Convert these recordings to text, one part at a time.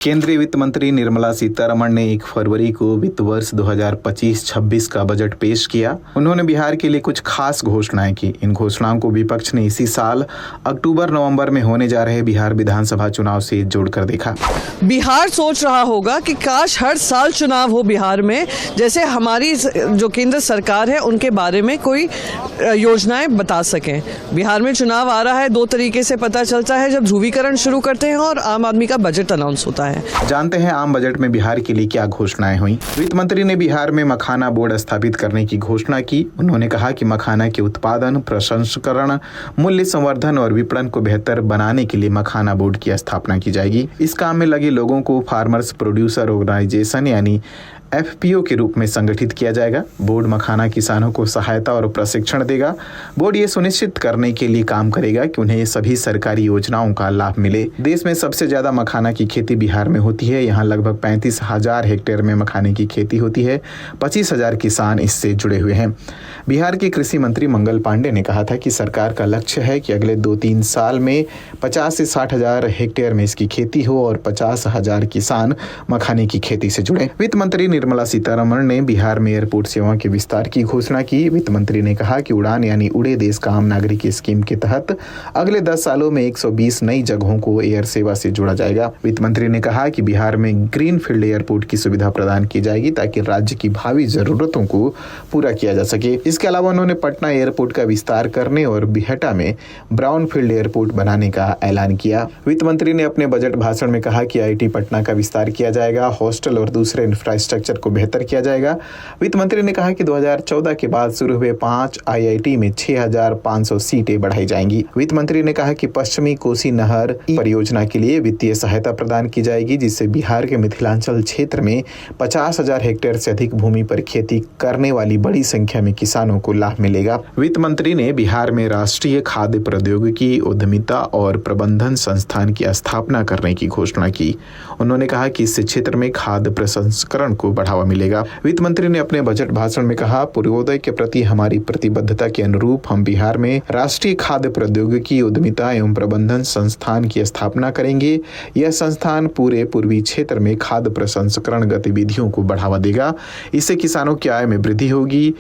केंद्रीय वित्त मंत्री निर्मला सीतारमण ने 1 फरवरी को वित्त वर्ष 2025-26 का बजट पेश किया। उन्होंने बिहार के लिए कुछ खास घोषणाएं की। इन घोषणाओं को विपक्ष ने इसी साल अक्टूबर-नवंबर में होने जा रहे बिहार विधानसभा चुनाव से जोड़कर देखा। बिहार सोच रहा होगा कि काश हर साल चुनाव हो बिहार में, जैसे हमारी जो केंद्र सरकार है उनके बारे में कोई योजनाएं बता सकें। बिहार में चुनाव आ रहा है, 2 तरीके से पता चलता है, जब ध्रुवीकरण शुरू करते हैं और आम आदमी का बजट अनाउंस होता है। जानते हैं आम बजट में बिहार के लिए क्या घोषणाएं हुई। वित्त मंत्री ने बिहार में मखाना बोर्ड स्थापित करने की घोषणा की। उन्होंने कहा कि मखाना के उत्पादन, प्रसंस्करण, मूल्य संवर्धन और विपणन को बेहतर बनाने के लिए मखाना बोर्ड की स्थापना की जाएगी। इस काम में लगे लोगों को फार्मर्स प्रोड्यूसर ऑर्गेनाइजेशन यानी FPO के रूप में संगठित किया जाएगा। बोर्ड मखाना किसानों को सहायता और प्रशिक्षण देगा। बोर्ड ये सुनिश्चित करने के लिए काम करेगा कि उन्हें सभी सरकारी योजनाओं का लाभ मिले। देश में सबसे ज्यादा मखाना की खेती बिहार में होती है। यहाँ लगभग 35,000 हेक्टेयर में मखाने की खेती होती है। 25,000 किसान इससे जुड़े हुए हैं। बिहार के कृषि मंत्री मंगल पांडे ने कहा था कि सरकार का लक्ष्य है कि अगले 2-3 साल में 50 से 60,000 हेक्टेयर में इसकी खेती हो और 50,000 किसान मखाने की खेती से जुड़े। वित्त मंत्री निर्मला सीतारमण ने बिहार में एयरपोर्ट सेवा के विस्तार की घोषणा की। वित्त मंत्री ने कहा कि उड़ान यानी उड़े देश का आम नागरिक स्कीम के तहत अगले 10 सालों में 120 नई जगहों को एयर सेवा से जोड़ा जाएगा। वित्त मंत्री ने कहा कि बिहार में ग्रीन फील्ड एयरपोर्ट की सुविधा प्रदान की जाएगी ताकि राज्य की भावी जरूरतों को पूरा किया जा सके। इसके अलावा उन्होंने पटना एयरपोर्ट का विस्तार करने और बिहटा में ब्राउन फील्ड एयरपोर्ट बनाने का ऐलान किया। वित्त मंत्री ने अपने बजट भाषण में कहा कि IIT पटना का विस्तार किया जाएगा, हॉस्टल और दूसरे इंफ्रास्ट्रक्चर को बेहतर किया जाएगा। वित्त मंत्री ने कहा कि 2014 के बाद शुरू हुए 5 IIT में 6,500 सीटें बढ़ाई जाएंगी। वित्त मंत्री ने कहा कि पश्चिमी कोसी नहर परियोजना के लिए वित्तीय सहायता प्रदान की जाएगी, जिससे बिहार के मिथिलांचल क्षेत्र में 50,000 हेक्टेयर से अधिक भूमि पर खेती करने वाली बड़ी संख्या में किसानों को लाभ मिलेगा। वित्त मंत्री ने बिहार में राष्ट्रीय खाद्य प्रौद्योगिकी, उद्यमिता और प्रबंधन संस्थान की स्थापना करने की घोषणा की। उन्होंने कहा कि इस क्षेत्र में खाद्य प्रसंस्करण को बढ़ावा मिलेगा। वित्त मंत्री ने अपने बजट भाषण में कहा, पूर्वोदय के प्रति हमारी प्रतिबद्धता के अनुरूप हम बिहार में राष्ट्रीय खाद्य प्रौद्योगिकी, उद्यमिता एवं प्रबंधन संस्थान की स्थापना करेंगे। यह संस्थान पूरे पूर्वी क्षेत्र में खाद्य प्रसंस्करण गतिविधियों को बढ़ावा देगा। इससे किसानों की आय में वृद्धि होगी,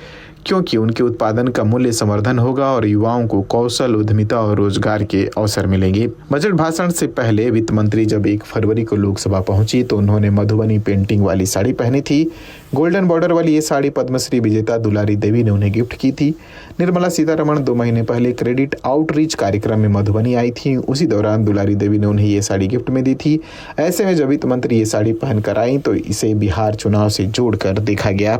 क्योंकि उनके उत्पादन का मूल्य संवर्धन होगा और युवाओं को कौशल, उद्यमिता और रोजगार के अवसर मिलेंगे। बजट भाषण से पहले वित्त मंत्री जब 1 फरवरी को लोकसभा पहुंची तो उन्होंने मधुबनी पेंटिंग वाली साड़ी पहनी थी। गोल्डन बॉर्डर वाली ये साड़ी पद्मश्री विजेता दुलारी देवी ने उन्हें गिफ्ट की थी। निर्मला सीतारमण 2 महीने पहले क्रेडिट आउटरीच कार्यक्रम में मधुबनी आई थी। उसी दौरान दुलारी देवी ने उन्हें ये साड़ी गिफ्ट में दी थी। ऐसे में जब वित्त मंत्री ये साड़ी पहनकर आई तो इसे बिहार चुनाव से जोड़कर देखा गया।